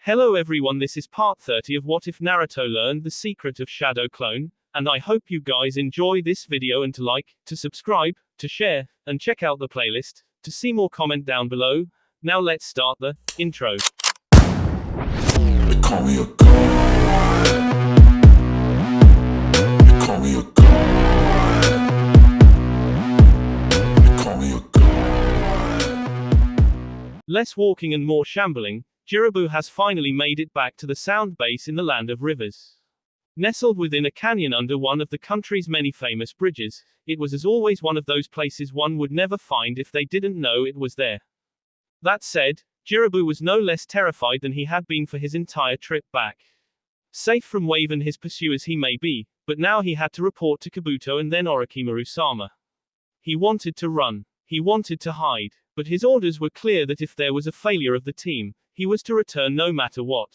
Hello everyone, this is part 30 of What If Naruto Learned the Secret of Shadow Clone, and I hope you guys enjoy this video and to like, to subscribe, to share, and check out the playlist, to see more comment down below. Now let's start the intro. They call me a god. They call me a god. They call me a god. Less walking and more shambling, Jobu has finally made it back to the sound base in the land of rivers. Nestled within a canyon under one of the country's many famous bridges, it was as always one of those places one would never find if they didn't know it was there. That said, Jobu was no less terrified than he had been for his entire trip back. Safe from Wave and his pursuers he may be, but now he had to report to Kabuto and then Orochimaru-sama. He wanted to run. He wanted to hide. But his orders were clear that if there was a failure of the team, he was to return no matter what.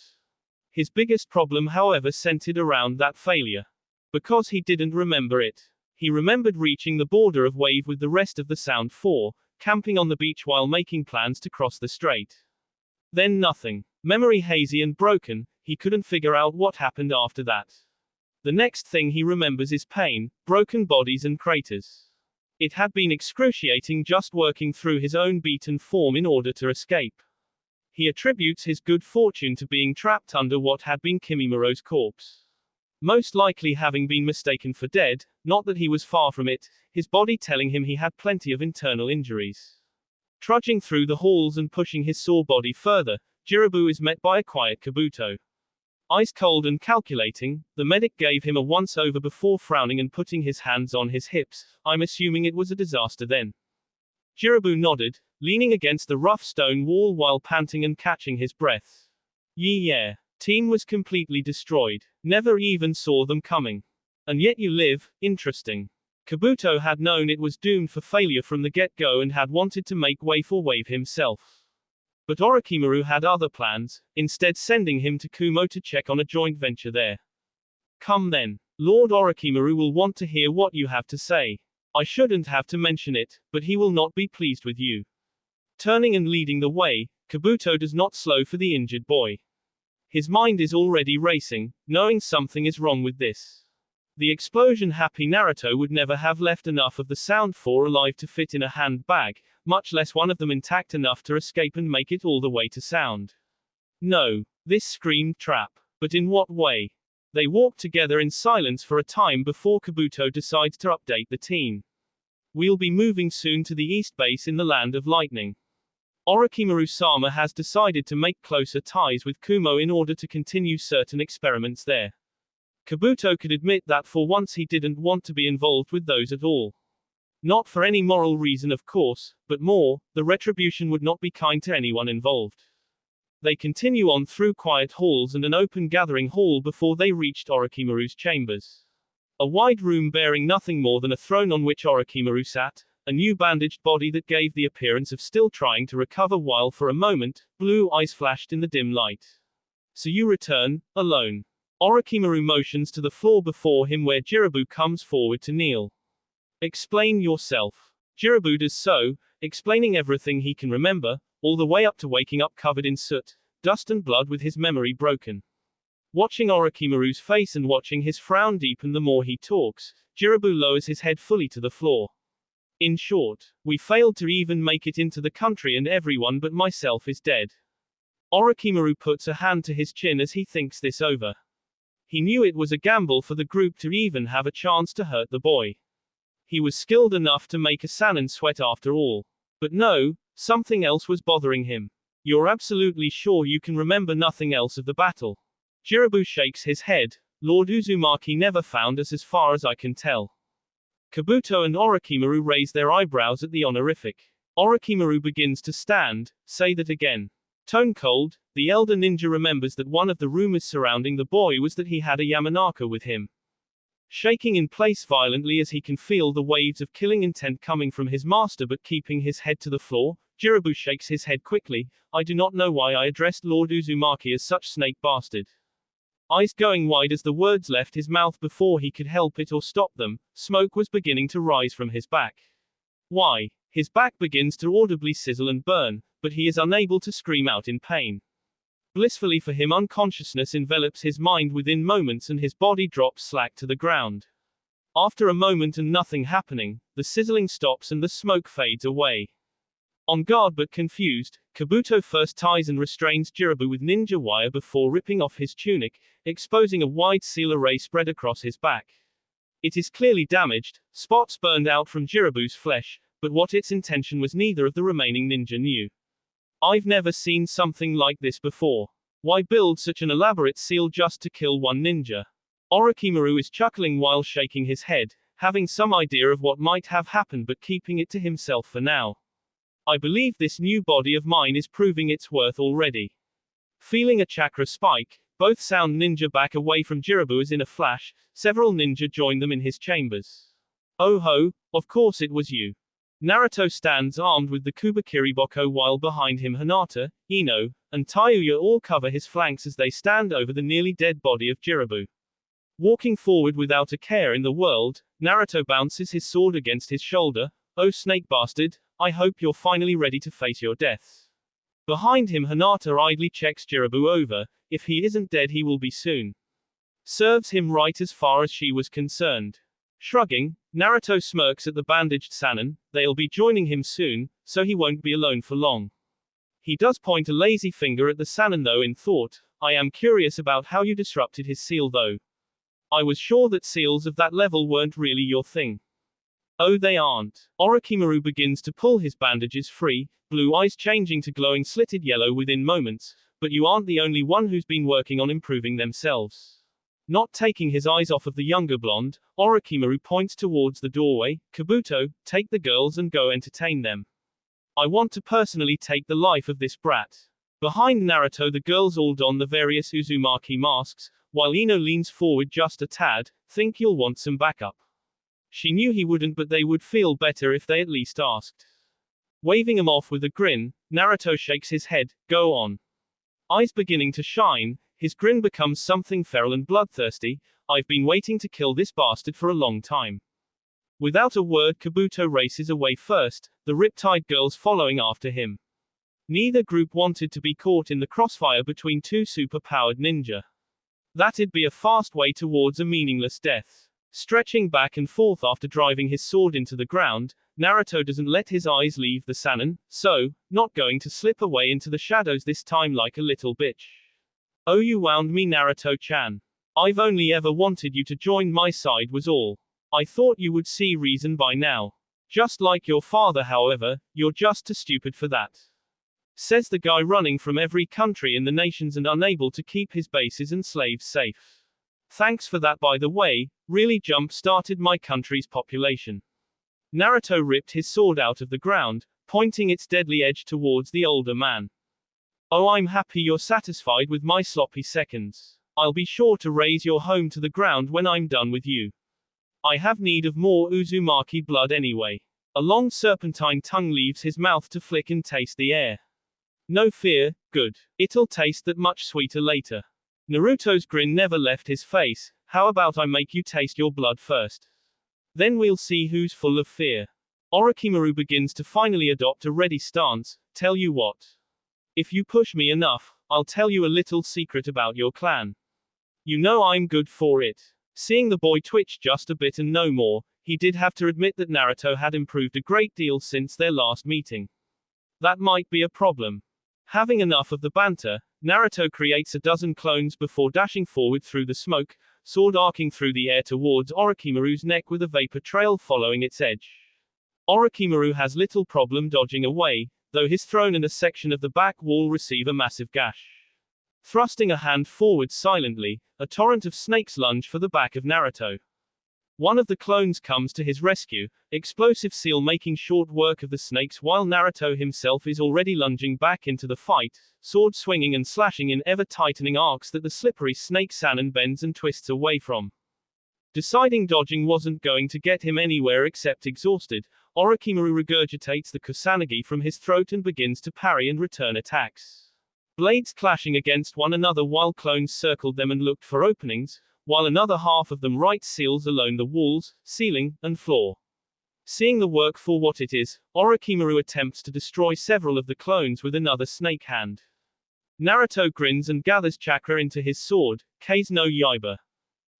His biggest problem, however, centered around that failure. Because he didn't remember it. He remembered reaching the border of Wave with the rest of the Sound 4, camping on the beach while making plans to cross the strait. Then nothing. Memory hazy and broken, he couldn't figure out what happened after that. The next thing he remembers is pain, broken bodies and craters. It had been excruciating just working through his own beaten form in order to escape. He attributes his good fortune to being trapped under what had been Kimimoto's corpse. Most likely having been mistaken for dead, not that he was far from it, his body telling him he had plenty of internal injuries. Trudging through the halls and pushing his sore body further, Jobu is met by a quiet Kabuto. Ice cold and calculating, the medic gave him a once-over before frowning and putting his hands on his hips. I'm assuming it was a disaster then. Jobu nodded, leaning against the rough stone wall while panting and catching his breath. Yeah. Team was completely destroyed. Never even saw them coming. And yet you live, interesting. Kabuto had known it was doomed for failure from the get-go and had wanted to make way for Wave himself. But Orochimaru had other plans, instead sending him to Kumo to check on a joint venture there. Come then. Lord Orochimaru will want to hear what you have to say. I shouldn't have to mention it, but he will not be pleased with you. Turning and leading the way, Kabuto does not slow for the injured boy. His mind is already racing, knowing something is wrong with this. The explosion-happy Naruto would never have left enough of the Sound 4 alive to fit in a handbag, much less one of them intact enough to escape and make it all the way to Sound. No. This screamed trap. But in what way? They walk together in silence for a time before Kabuto decides to update the team. We'll be moving soon to the East Base in the Land of Lightning. Orochimaru-sama has decided to make closer ties with Kumo in order to continue certain experiments there. Kabuto could admit that for once he didn't want to be involved with those at all. Not for any moral reason of course, but more, the retribution would not be kind to anyone involved. They continue on through quiet halls and an open gathering hall before they reached Orochimaru's chambers. A wide room bearing nothing more than a throne on which Orochimaru sat, a new bandaged body that gave the appearance of still trying to recover while for a moment, blue eyes flashed in the dim light. So you return, alone. Orochimaru motions to the floor before him where Jobu comes forward to kneel. Explain yourself. Jobu does so, explaining everything he can remember, all the way up to waking up covered in soot, dust and blood with his memory broken. Watching Orochimaru's face and watching his frown deepen the more he talks, Jobu lowers his head fully to the floor. In short, we failed to even make it into the country and everyone but myself is dead. Orochimaru puts a hand to his chin as he thinks this over. He knew it was a gamble for the group to even have a chance to hurt the boy. He was skilled enough to make a Sannin sweat after all. But no, something else was bothering him. You're absolutely sure you can remember nothing else of the battle? Jobu shakes his head. Lord Uzumaki never found us as far as I can tell. Kabuto and Orochimaru raise their eyebrows at the honorific. Orochimaru begins to stand. Say that again. Tone cold, the elder ninja remembers that one of the rumors surrounding the boy was that he had a Yamanaka with him. Shaking in place violently as he can feel the waves of killing intent coming from his master but keeping his head to the floor, Jobu shakes his head quickly. I do not know why I addressed Lord Uzumaki as such snake bastard. Eyes going wide as the words left his mouth before he could help it or stop them, smoke was beginning to rise from his back. Why? His back begins to audibly sizzle and burn, but he is unable to scream out in pain. Blissfully for him, unconsciousness envelops his mind within moments and his body drops slack to the ground. After a moment and nothing happening, the sizzling stops and the smoke fades away. On guard but confused, Kabuto first ties and restrains Jobu with ninja wire before ripping off his tunic, exposing a wide seal array spread across his back. It is clearly damaged, spots burned out from Jobu's flesh, but what its intention was neither of the remaining ninja knew. I've never seen something like this before. Why build such an elaborate seal just to kill one ninja? Orochimaru is chuckling while shaking his head, having some idea of what might have happened but keeping it to himself for now. I believe this new body of mine is proving its worth already. Feeling a chakra spike, both sound ninja back away from Jobu as in a flash, several ninja join them in his chambers. Oh ho, of course it was you. Naruto stands armed with the Kubakiriboko while behind him Hinata, Ino, and Tayuya all cover his flanks as they stand over the nearly dead body of Jobu. Walking forward without a care in the world, Naruto bounces his sword against his shoulder. Oh snake bastard, I hope you're finally ready to face your death. Behind him Hinata idly checks Jobu over, if he isn't dead he will be soon. Serves him right as far as she was concerned. Shrugging, Naruto smirks at the bandaged Sannin, they'll be joining him soon, so he won't be alone for long. He does point a lazy finger at the Sannin though in thought, I am curious about how you disrupted his seal though. I was sure that seals of that level weren't really your thing. Oh they aren't. Orochimaru begins to pull his bandages free, blue eyes changing to glowing slitted yellow within moments, but you aren't the only one who's been working on improving themselves. Not taking his eyes off of the younger blonde, Orochimaru points towards the doorway, Kabuto, take the girls and go entertain them. I want to personally take the life of this brat. Behind Naruto the girls all don the various Uzumaki masks, while Ino leans forward just a tad, think you'll want some backup. She knew he wouldn't but they would feel better if they at least asked. Waving him off with a grin, Naruto shakes his head, go on. Eyes beginning to shine, his grin becomes something feral and bloodthirsty, I've been waiting to kill this bastard for a long time. Without a word Kabuto races away first, the riptide girls following after him. Neither group wanted to be caught in the crossfire between two super-powered ninja. That'd be a fast way towards a meaningless death. Stretching back and forth after driving his sword into the ground, Naruto doesn't let his eyes leave the Sannin, so, not going to slip away into the shadows this time like a little bitch. Oh you wound me Naruto-chan. I've only ever wanted you to join my side was all. I thought you would see reason by now. Just like your father however, you're just too stupid for that. Says the guy running from every country in the nations and unable to keep his bases and slaves safe. Thanks for that by the way, really jump-started my country's population. Naruto ripped his sword out of the ground, pointing its deadly edge towards the older man. Oh I'm happy you're satisfied with my sloppy seconds. I'll be sure to raise your home to the ground when I'm done with you. I have need of more Uzumaki blood anyway. A long serpentine tongue leaves his mouth to flick and taste the air. No fear, good. It'll taste that much sweeter later. Naruto's grin never left his face, how about I make you taste your blood first? Then we'll see who's full of fear. Orochimaru begins to finally adopt a ready stance, tell you what. If you push me enough, I'll tell you a little secret about your clan. You know I'm good for it. Seeing the boy twitch just a bit and no more, he did have to admit that Naruto had improved a great deal since their last meeting. That might be a problem. Having enough of the banter, Naruto creates a dozen clones before dashing forward through the smoke, sword arcing through the air towards Orochimaru's neck with a vapor trail following its edge. Orochimaru has little problem dodging away, though his throne and a section of the back wall receive a massive gash. Thrusting a hand forward silently, a torrent of snakes lunge for the back of Naruto. One of the clones comes to his rescue, explosive seal making short work of the snakes while Naruto himself is already lunging back into the fight, sword swinging and slashing in ever-tightening arcs that the slippery snake Sannin bends and twists away from. Deciding dodging wasn't going to get him anywhere except exhausted, Orochimaru regurgitates the Kusanagi from his throat and begins to parry and return attacks. Blades clashing against one another while clones circled them and looked for openings, while another half of them writes seals along the walls, ceiling, and floor. Seeing the work for what it is, Orochimaru attempts to destroy several of the clones with another snake hand. Naruto grins and gathers chakra into his sword, Kase no Yaiba.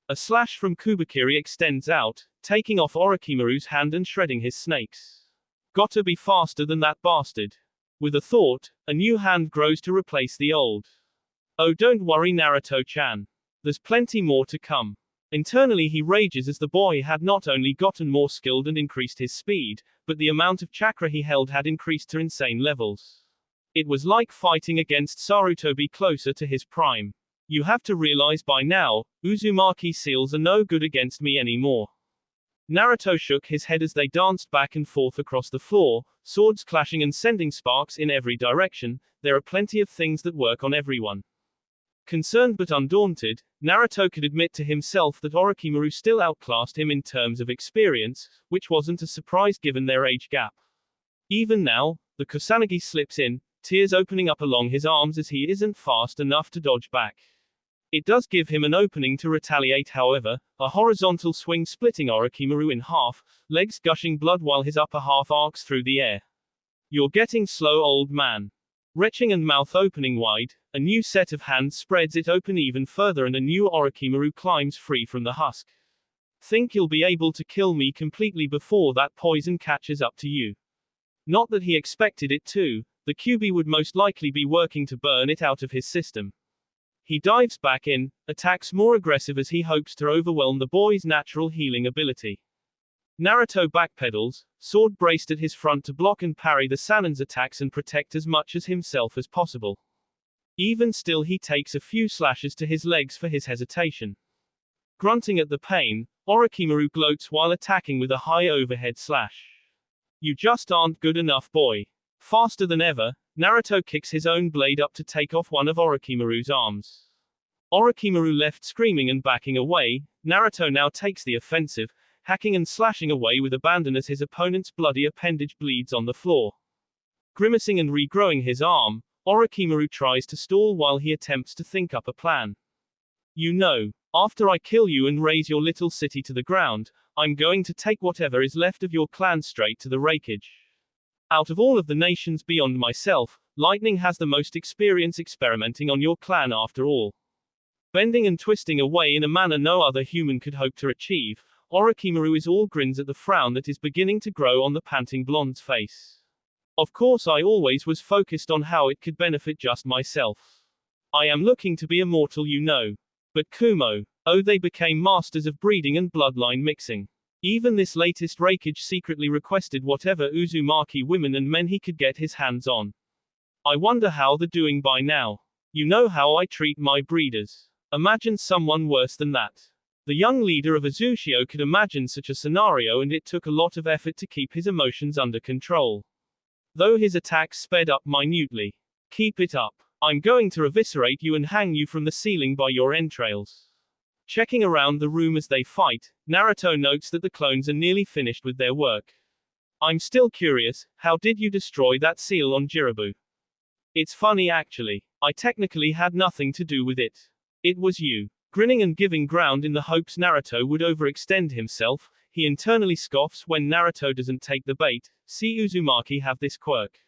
A slash from Kubikiri extends out, taking off Orochimaru's hand and shredding his snakes. Gotta be faster than that bastard. With a thought, a new hand grows to replace the old. Oh, don't worry, Naruto-chan. There's plenty more to come. Internally he rages as the boy had not only gotten more skilled and increased his speed, but the amount of chakra he held had increased to insane levels. It was like fighting against Sarutobi closer to his prime. You have to realize by now, Uzumaki seals are no good against me anymore. Naruto shook his head as they danced back and forth across the floor, swords clashing and sending sparks in every direction. There are plenty of things that work on everyone. Concerned but undaunted, Naruto could admit to himself that Orochimaru still outclassed him in terms of experience, which wasn't a surprise given their age gap. Even now, the Kusanagi slips in, tears opening up along his arms as he isn't fast enough to dodge back. It does give him an opening to retaliate, however, a horizontal swing splitting Orochimaru in half, legs gushing blood while his upper half arcs through the air. You're getting slow, old man. Retching and mouth opening wide, a new set of hands spreads it open even further and a new Orochimaru climbs free from the husk. Think you'll be able to kill me completely before that poison catches up to you. Not that he expected it to, the Kyuubi would most likely be working to burn it out of his system. He dives back in, attacks more aggressive as he hopes to overwhelm the boy's natural healing ability. Naruto backpedals, sword braced at his front to block and parry the Sannin's attacks and protect as much as himself as possible. Even still he takes a few slashes to his legs for his hesitation. Grunting at the pain, Orochimaru gloats while attacking with a high overhead slash. You just aren't good enough, boy. Faster than ever, Naruto kicks his own blade up to take off one of Orochimaru's arms. Orochimaru left screaming and backing away. Naruto now takes the offensive, hacking and slashing away with abandon as his opponent's bloody appendage bleeds on the floor. Grimacing and regrowing his arm, Orochimaru tries to stall while he attempts to think up a plan. You know, after I kill you and raze your little city to the ground, I'm going to take whatever is left of your clan straight to the rakeage. Out of all of the nations beyond myself, Lightning has the most experience experimenting on your clan after all. Bending and twisting away in a manner no other human could hope to achieve, Orochimaru is all grins at the frown that is beginning to grow on the panting blonde's face. Of course I always was focused on how it could benefit just myself. I am looking to be immortal, you know. But Kumo, oh, they became masters of breeding and bloodline mixing. Even this latest rakeage secretly requested whatever Uzumaki women and men he could get his hands on. I wonder how they're doing by now. You know how I treat my breeders. Imagine someone worse than that. The young leader of Azushio could imagine such a scenario, and it took a lot of effort to keep his emotions under control. Though his attacks sped up minutely. Keep it up. I'm going to eviscerate you and hang you from the ceiling by your entrails. Checking around the room as they fight, Naruto notes that the clones are nearly finished with their work. I'm still curious, how did you destroy that seal on Jirobu? It's funny actually. I technically had nothing to do with it. It was you. Grinning and giving ground in the hopes Naruto would overextend himself, he internally scoffs when Naruto doesn't take the bait. See, Uzumaki have this quirk.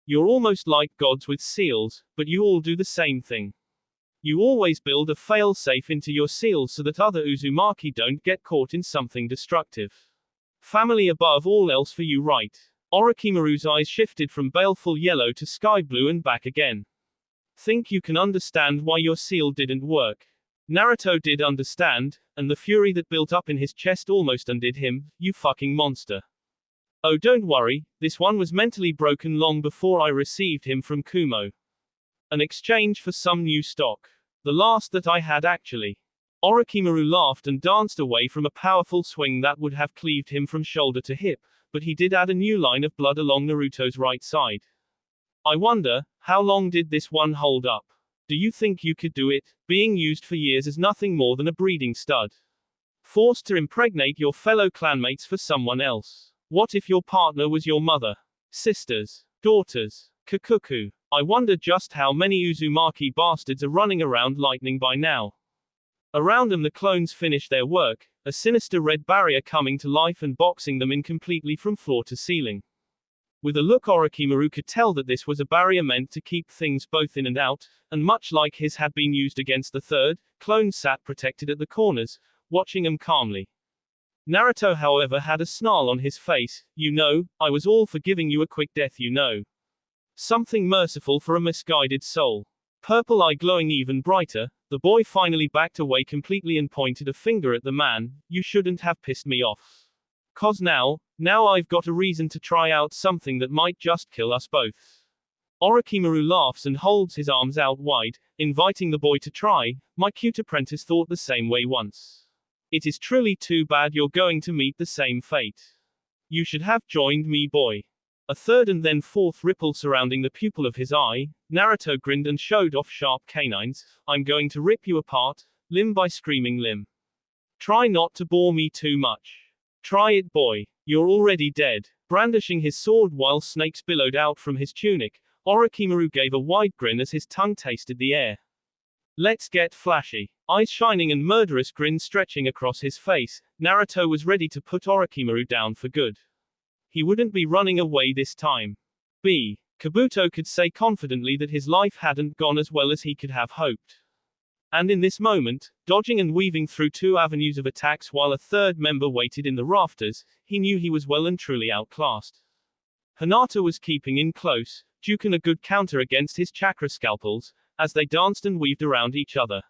You're almost like gods with seals, but you all do the same thing. You always build a fail-safe into your seals so that other Uzumaki don't get caught in something destructive. Family above all else for you, right? Orochimaru's eyes shifted from baleful yellow to sky blue and back again. Think you can understand why your seal didn't work? Naruto did understand, and the fury that built up in his chest almost undid him. You fucking monster. Oh, don't worry, this one was mentally broken long before I received him from Kumo. An exchange for some new stock. The last that I had actually. Orochimaru laughed and danced away from a powerful swing that would have cleaved him from shoulder to hip, but he did add a new line of blood along Naruto's right side. I wonder, how long did this one hold up? Do you think you could do it, being used for years as nothing more than a breeding stud? Forced to impregnate your fellow clanmates for someone else. What if your partner was your mother? Sisters? Daughters? Kakuku? I wonder just how many Uzumaki bastards are running around Lightning by now. Around them the clones finish their work, a sinister red barrier coming to life and boxing them in completely from floor to ceiling. With a look, Orochimaru could tell that this was a barrier meant to keep things both in and out, and much like his had been used against the third, clone sat protected at the corners, watching him calmly. Naruto, however, had a snarl on his face. "You know, I was all for giving you a quick death, you know. Something merciful for a misguided soul." Purple eye glowing even brighter, the boy finally backed away completely and pointed a finger at the man. "You shouldn't have pissed me off. 'Cause now I've got a reason to try out something that might just kill us both." Orochimaru laughs and holds his arms out wide, inviting the boy to try. "My cute apprentice thought the same way once. It is truly too bad you're going to meet the same fate. You should have joined me, boy." A third and then fourth ripple surrounding the pupil of his eye, Naruto grinned and showed off sharp canines. "I'm going to rip you apart, limb by screaming limb. Try not to bore me too much. Try it, boy. You're already dead." Brandishing his sword while snakes billowed out from his tunic, Orochimaru gave a wide grin as his tongue tasted the air. "Let's get flashy." Eyes shining and murderous grin stretching across his face, Naruto was ready to put Orochimaru down for good. He wouldn't be running away this time. Kabuto could say confidently that his life hadn't gone as well as he could have hoped. And in this moment, dodging and weaving through two avenues of attacks while a third member waited in the rafters, he knew he was well and truly outclassed. Hinata was keeping in close, duking a good counter against his chakra scalpels, as they danced and weaved around each other.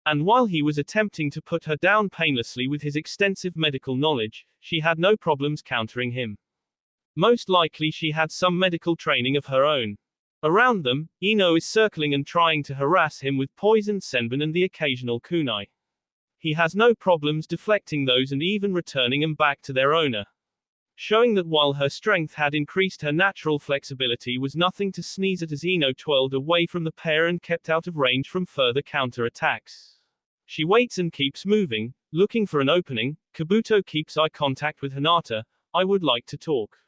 And while he was attempting to put her down painlessly with his extensive medical knowledge, she had no problems countering him. Most likely she had some medical training of her own. Around them, Ino is circling and trying to harass him with poisoned senbon and the occasional kunai. He has no problems deflecting those and even returning them back to their owner. Showing that while her strength had increased, her natural flexibility was nothing to sneeze at as Ino twirled away from the pair and kept out of range from further counter-attacks. She waits and keeps moving, looking for an opening. Kabuto keeps eye contact with Hinata. "I would like to talk."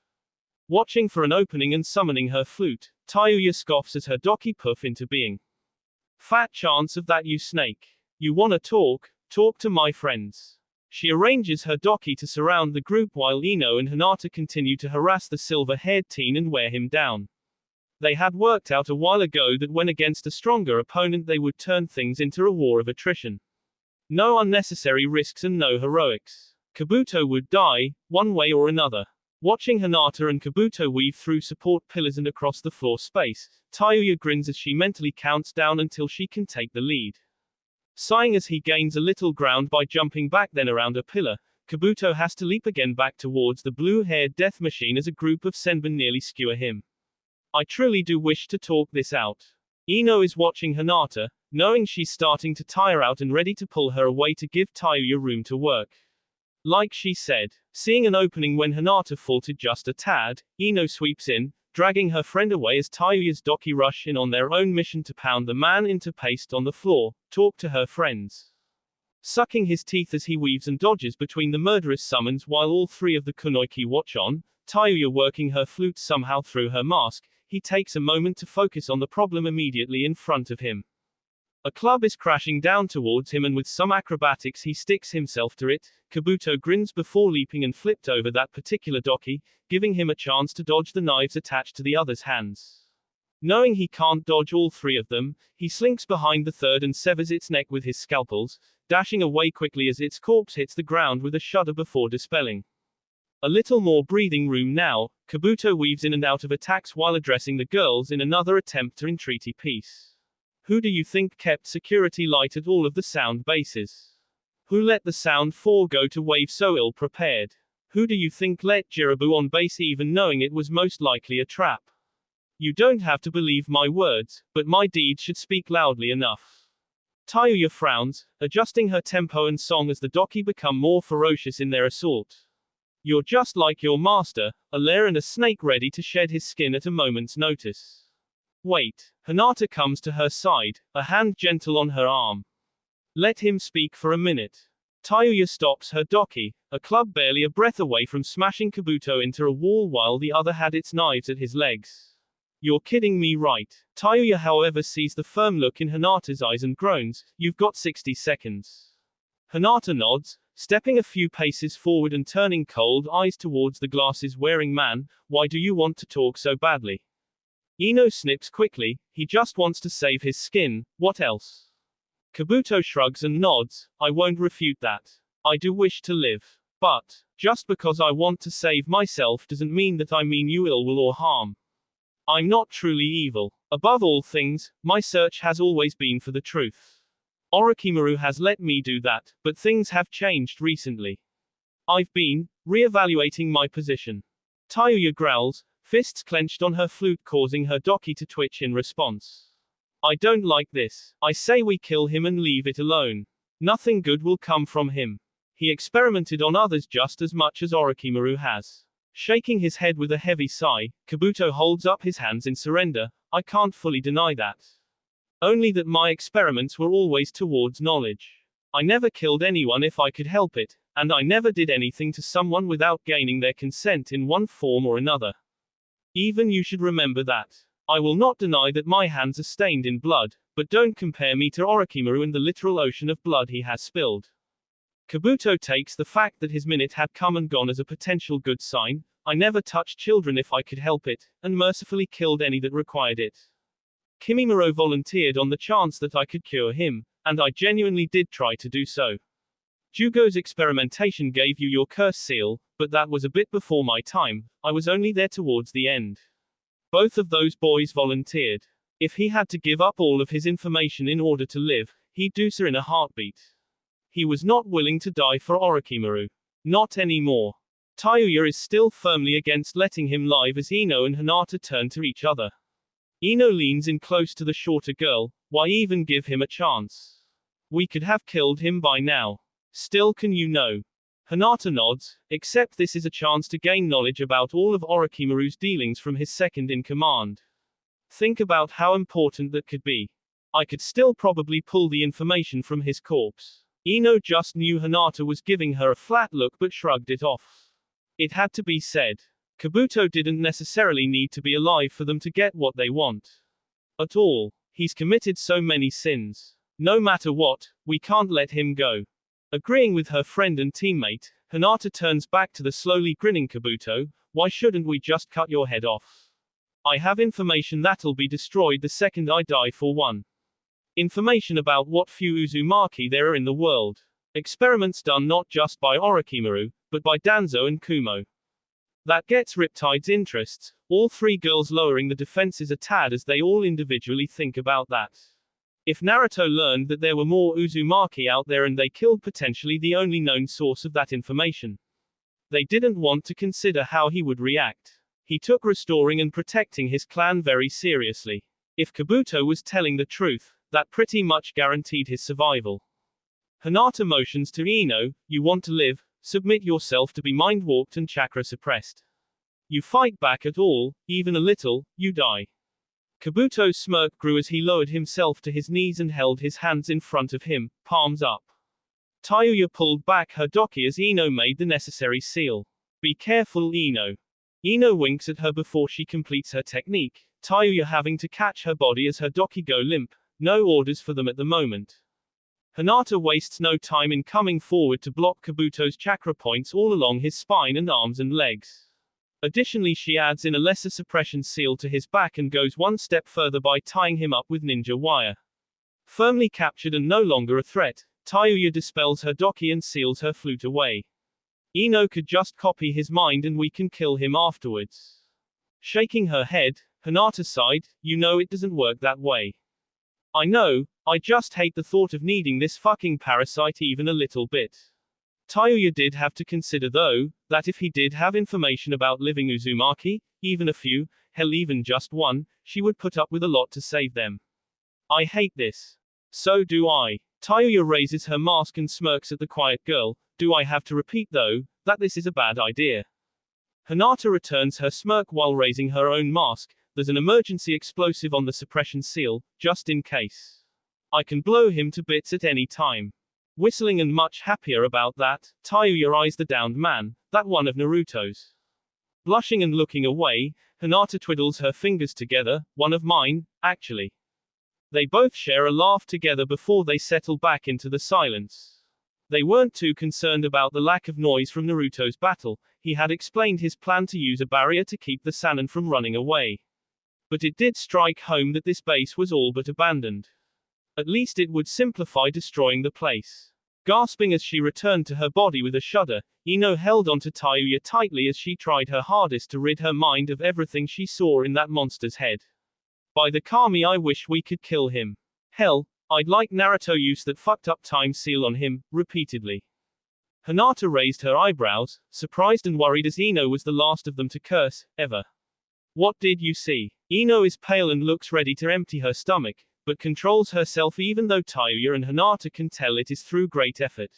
Watching for an opening and summoning her flute, Tayuya scoffs as her doki puff into being. "Fat chance of that, you snake. You wanna talk? Talk to my friends." She arranges her doki to surround the group while Ino and Hinata continue to harass the silver-haired teen and wear him down. They had worked out a while ago that when against a stronger opponent they would turn things into a war of attrition. No unnecessary risks and no heroics. Kabuto would die, one way or another. Watching Hinata and Kabuto weave through support pillars and across the floor space, Tayuya grins as she mentally counts down until she can take the lead. Sighing as he gains a little ground by jumping back then around a pillar, Kabuto has to leap again back towards the blue-haired death machine as a group of senbon nearly skewer him. "I truly do wish to talk this out." Ino is watching Hinata, knowing she's starting to tire out and ready to pull her away to give Tayuya room to work. Like she said, seeing an opening when Hinata faltered just a tad, Ino sweeps in, dragging her friend away as Tayuya's doki rush in on their own mission to pound the man into paste on the floor. Talk to her friends. Sucking his teeth as he weaves and dodges between the murderous summons while all three of the kunoiki watch on, Tayuya working her flute somehow through her mask, he takes a moment to focus on the problem immediately in front of him. A club is crashing down towards him and with some acrobatics he sticks himself to it. Kabuto grins before leaping and flipped over that particular doki, giving him a chance to dodge the knives attached to the other's hands. Knowing he can't dodge all three of them, he slinks behind the third and severs its neck with his scalpels, dashing away quickly as its corpse hits the ground with a shudder before dispelling. A little more breathing room now, Kabuto weaves in and out of attacks while addressing the girls in another attempt to entreaty peace. Who do you think kept security light at all of the sound bases? Who let the sound 4 go to wave so ill-prepared? Who do you think let Jobu on base even knowing it was most likely a trap? You don't have to believe my words, but my deeds should speak loudly enough. Tayuya frowns, adjusting her tempo and song as the doki become more ferocious in their assault. You're just like your master, a lair and a snake ready to shed his skin at a moment's notice. Wait. Hinata comes to her side, a hand gentle on her arm. Let him speak for a minute. Tayuya stops her doki, a club barely a breath away from smashing Kabuto into a wall while the other had its knives at his legs. You're kidding me, right? Tayuya however sees the firm look in Hinata's eyes and groans, you've got 60 seconds. Hinata nods, Stepping a few paces forward and turning cold eyes towards the glasses-wearing man, why do you want to talk so badly? Ino snips quickly, he just wants to save his skin, what else? Kabuto shrugs and nods, I won't refute that. I do wish to live. But, just because I want to save myself doesn't mean that I mean you ill will or harm. I'm not truly evil. Above all things, my search has always been for the truth. Orochimaru has let me do that, but things have changed recently. I've been reevaluating my position. Tayuya growls, fists clenched on her flute causing her doki to twitch in response. I don't like this. I say we kill him and leave it alone. Nothing good will come from him. He experimented on others just as much as Orochimaru has. Shaking his head with a heavy sigh, Kabuto holds up his hands in surrender, I can't fully deny that. Only that my experiments were always towards knowledge. I never killed anyone if I could help it, and I never did anything to someone without gaining their consent in one form or another. Even you should remember that. I will not deny that my hands are stained in blood, but don't compare me to Orochimaru and the literal ocean of blood he has spilled. Kabuto takes the fact that his minute had come and gone as a potential good sign. I never touched children if I could help it, and mercifully killed any that required it. Kimimaro volunteered on the chance that I could cure him, and I genuinely did try to do so. Jugo's experimentation gave you your curse seal, but that was a bit before my time, I was only there towards the end. Both of those boys volunteered. If he had to give up all of his information in order to live, he'd do so in a heartbeat. He was not willing to die for Orochimaru. Not anymore. Tayuya is still firmly against letting him live as Ino and Hinata turn to each other. Ino leans in close to the shorter girl, why even give him a chance? We could have killed him by now. Still can you know? Hinata nods, except this is a chance to gain knowledge about all of Orochimaru's dealings from his second in command. Think about how important that could be. I could still probably pull the information from his corpse. Ino just knew Hinata was giving her a flat look but shrugged it off. It had to be said. Kabuto didn't necessarily need to be alive for them to get what they want. At all. He's committed so many sins. No matter what, we can't let him go. Agreeing with her friend and teammate, Hinata turns back to the slowly grinning Kabuto, why shouldn't we just cut your head off? I have information that'll be destroyed the second I die for one. Information about what few Uzumaki there are in the world. Experiments done not just by Orochimaru, but by Danzo and Kumo. That gets Riptide's interests, all three girls lowering the defenses a tad as they all individually think about that. If Naruto learned that there were more Uzumaki out there and they killed potentially the only known source of that information, they didn't want to consider how he would react. He took restoring and protecting his clan very seriously. If Kabuto was telling the truth, that pretty much guaranteed his survival. Hinata motions to Ino, you want to live, submit yourself to be mind-warped and chakra suppressed. You fight back at all, even a little, you die. Kabuto's smirk grew as he lowered himself to his knees and held his hands in front of him, palms up. Tayuya pulled back her doki as Ino made the necessary seal. Be careful, Ino. Ino winks at her before she completes her technique, Tayuya having to catch her body as her doki go limp, no orders for them at the moment. Hinata wastes no time in coming forward to block Kabuto's chakra points all along his spine and arms and legs. Additionally, she adds in a lesser suppression seal to his back and goes one step further by tying him up with ninja wire. Firmly captured and no longer a threat, Tayuya dispels her doki and seals her flute away. Ino could just copy his mind and we can kill him afterwards. Shaking her head, Hinata sighed, you know it doesn't work that way. I know, I just hate the thought of needing this fucking parasite even a little bit. Tayuya did have to consider though, that if he did have information about living Uzumaki, even a few, hell even just one, she would put up with a lot to save them. I hate this. So do I. Tayuya raises her mask and smirks at the quiet girl, do I have to repeat though, that this is a bad idea? Hinata returns her smirk while raising her own mask, there's an emergency explosive on the suppression seal, just in case. I can blow him to bits at any time. Whistling and much happier about that, Tayuya eyes the downed man, that one of Naruto's. Blushing and looking away, Hinata twiddles her fingers together, one of mine, actually. They both share a laugh together before they settle back into the silence. They weren't too concerned about the lack of noise from Naruto's battle. He had explained his plan to use a barrier to keep the Sannin from running away. But it did strike home that this base was all but abandoned. At least it would simplify destroying the place. Gasping as she returned to her body with a shudder, Ino held onto Tayuya tightly as she tried her hardest to rid her mind of everything she saw in that monster's head. By the Kami, I wish we could kill him. Hell, I'd like Naruto use that fucked up time seal on him, repeatedly. Hinata raised her eyebrows, surprised and worried as Ino was the last of them to curse, ever. What did you see? Ino is pale and looks ready to empty her stomach, but controls herself even though Tayuya and Hinata can tell it is through great effort.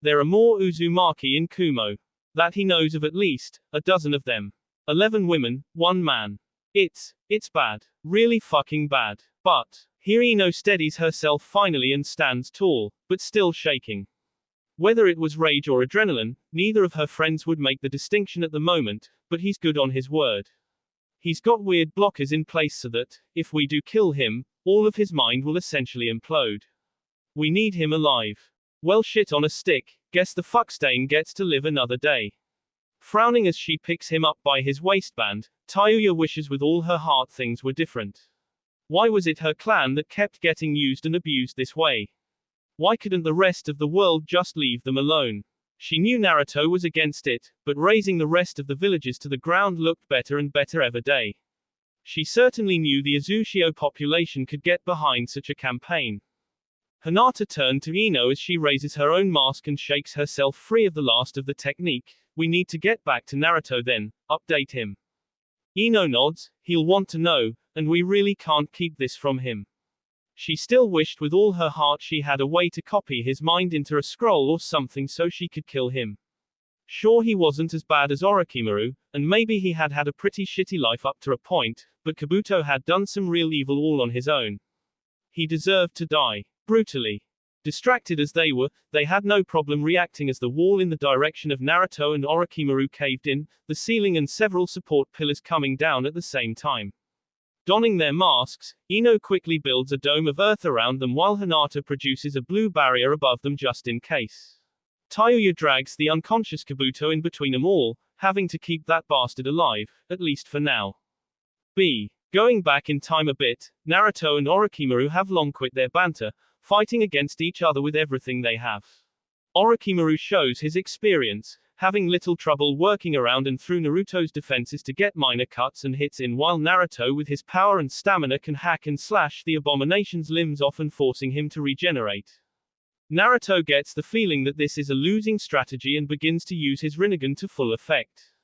There are more Uzumaki in Kumo. That he knows of at least, a dozen of them. 11 women, 1 man. It's bad. Really fucking bad. But, here Ino steadies herself finally and stands tall, but still shaking. Whether it was rage or adrenaline, neither of her friends would make the distinction at the moment, but he's good on his word. He's got weird blockers in place so that, if we do kill him, all of his mind will essentially implode. We need him alive. Well, shit on a stick, guess the fuckstain gets to live another day. Frowning as she picks him up by his waistband, Tayuya wishes with all her heart things were different. Why was it her clan that kept getting used and abused this way? Why couldn't the rest of the world just leave them alone? She knew Naruto was against it, but raising the rest of the villages to the ground looked better and better every day. She certainly knew the Azushio population could get behind such a campaign. Hinata turned to Ino as she raises her own mask and shakes herself free of the last of the technique. We need to get back to Naruto then, update him. Ino nods, he'll want to know, and we really can't keep this from him. She still wished with all her heart she had a way to copy his mind into a scroll or something so she could kill him. Sure, he wasn't as bad as Orochimaru, and maybe he had had a pretty shitty life up to a point, but Kabuto had done some real evil all on his own. He deserved to die. Brutally. Distracted as they were, they had no problem reacting as the wall in the direction of Naruto and Orochimaru caved in, the ceiling and several support pillars coming down at the same time. Donning their masks, Ino quickly builds a dome of earth around them while Hinata produces a blue barrier above them just in case. Tayuya drags the unconscious Kabuto in between them all, having to keep that bastard alive, at least for now. Going back in time a bit, Naruto and Orochimaru have long quit their banter, fighting against each other with everything they have. Orochimaru shows his experience, having little trouble working around and through Naruto's defenses to get minor cuts and hits in, while Naruto with his power and stamina can hack and slash the abomination's limbs off and forcing him to regenerate. Naruto gets the feeling that this is a losing strategy and begins to use his Rinnegan to full effect.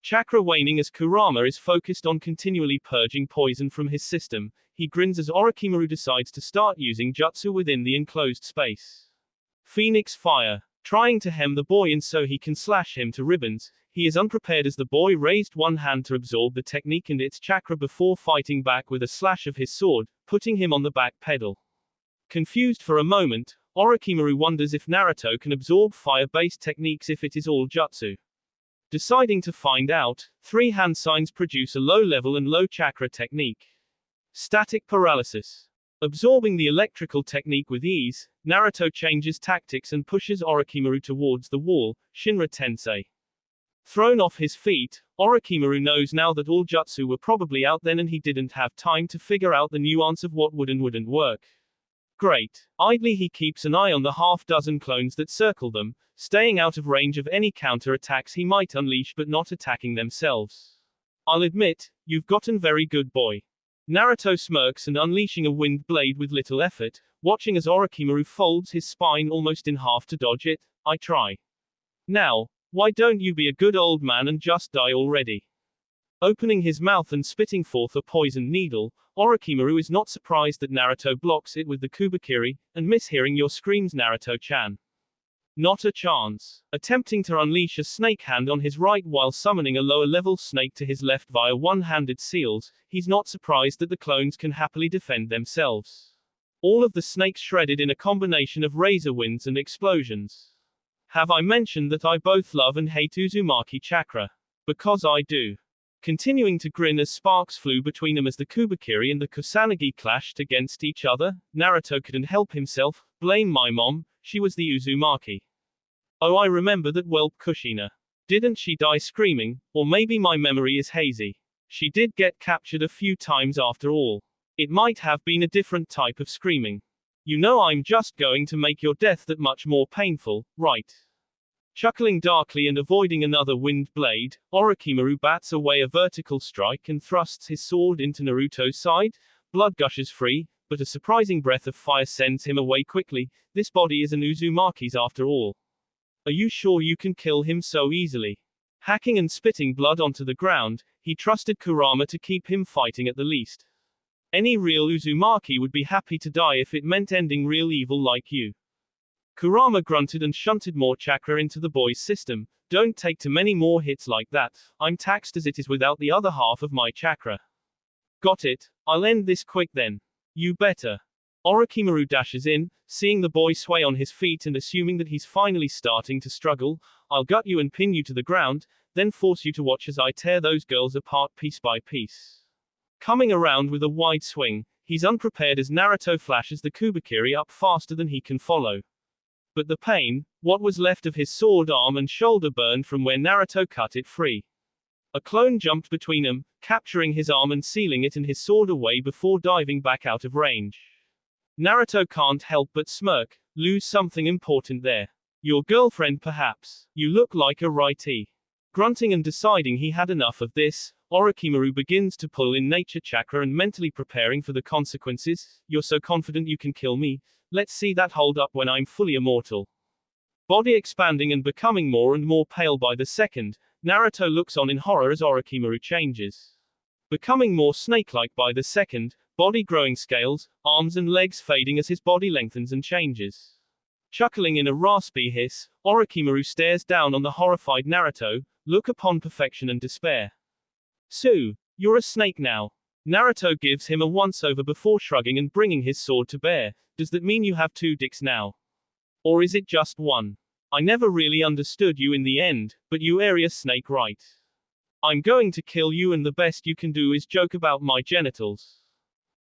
Chakra waning as Kurama is focused on continually purging poison from his system. He grins as Orochimaru decides to start using jutsu within the enclosed space. Phoenix Fire. Trying to hem the boy in so he can slash him to ribbons, he is unprepared as the boy raised one hand to absorb the technique and its chakra before fighting back with a slash of his sword, putting him on the back pedal. Confused for a moment, Orochimaru wonders if Naruto can absorb fire-based techniques if it is all jutsu. Deciding to find out, 3 hand signs produce a low-level and low chakra technique. Static paralysis. Absorbing the electrical technique with ease, Naruto changes tactics and pushes Orochimaru towards the wall, Shinra Tensei. Thrown off his feet, Orochimaru knows now that all jutsu were probably out then and he didn't have time to figure out the nuance of what would and wouldn't work. Great. Idly he keeps an eye on the half-dozen clones that circle them, staying out of range of any counter-attacks he might unleash but not attacking themselves. I'll admit, you've gotten very good, boy. Naruto smirks and unleashing a wind blade with little effort, watching as Orochimaru folds his spine almost in half to dodge it. I try. Now, why don't you be a good old man and just die already? Opening his mouth and spitting forth a poisoned needle, Orochimaru is not surprised that Naruto blocks it with the Kubikiri, and mishearing your screams Naruto-chan. Not a chance. Attempting to unleash a snake hand on his right while summoning a lower-level snake to his left via one-handed seals, he's not surprised that the clones can happily defend themselves. All of the snakes shredded in a combination of razor winds and explosions. Have I mentioned that I both love and hate Uzumaki chakra? Because I do. Continuing to grin as sparks flew between them as the Kubikiri and the Kusanagi clashed against each other, Naruto couldn't help himself. Blame my mom. She was the Uzumaki. Oh, I remember that whelp Kushina. Didn't she die screaming, or maybe my memory is hazy. She did get captured a few times after all. It might have been a different type of screaming. You know, I'm just going to make your death that much more painful, right? Chuckling darkly and avoiding another wind blade, Orochimaru bats away a vertical strike and thrusts his sword into Naruto's side. Blood gushes free, but a surprising breath of fire sends him away quickly. This body is an Uzumaki's after all. Are you sure you can kill him so easily? Hacking and spitting blood onto the ground, he trusted Kurama to keep him fighting at the least. Any real Uzumaki would be happy to die if it meant ending real evil like you. Kurama grunted and shunted more chakra into the boy's system. Don't take too many more hits like that. I'm taxed as it is without the other half of my chakra. Got it. I'll end this quick then. You better. Orochimaru dashes in, seeing the boy sway on his feet and assuming that he's finally starting to struggle. I'll gut you and pin you to the ground, then force you to watch as I tear those girls apart piece by piece. Coming around with a wide swing, he's unprepared as Naruto flashes the Kubikiri up faster than he can follow. But the pain, what was left of his sword arm and shoulder burned from where Naruto cut it free. A clone jumped between them, capturing his arm and sealing it and his sword away before diving back out of range. Naruto can't help but smirk, lose something important there. Your girlfriend perhaps. You look like a righty. Grunting and deciding he had enough of this, Orochimaru begins to pull in nature chakra and mentally preparing for the consequences. You're so confident you can kill me. Let's see that hold up when I'm fully immortal. Body expanding and becoming more and more pale by the second, Naruto looks on in horror as Orochimaru changes. Becoming more snake-like by the second, body growing scales, arms and legs fading as his body lengthens and changes. Chuckling in a raspy hiss, Orochimaru stares down on the horrified Naruto, look upon perfection and despair. So, you're a snake now. Naruto gives him a once-over before shrugging and bringing his sword to bear. Does that mean you have two dicks now? Or is it just one? I never really understood you in the end, but you area snake right. I'm going to kill you and the best you can do is joke about my genitals.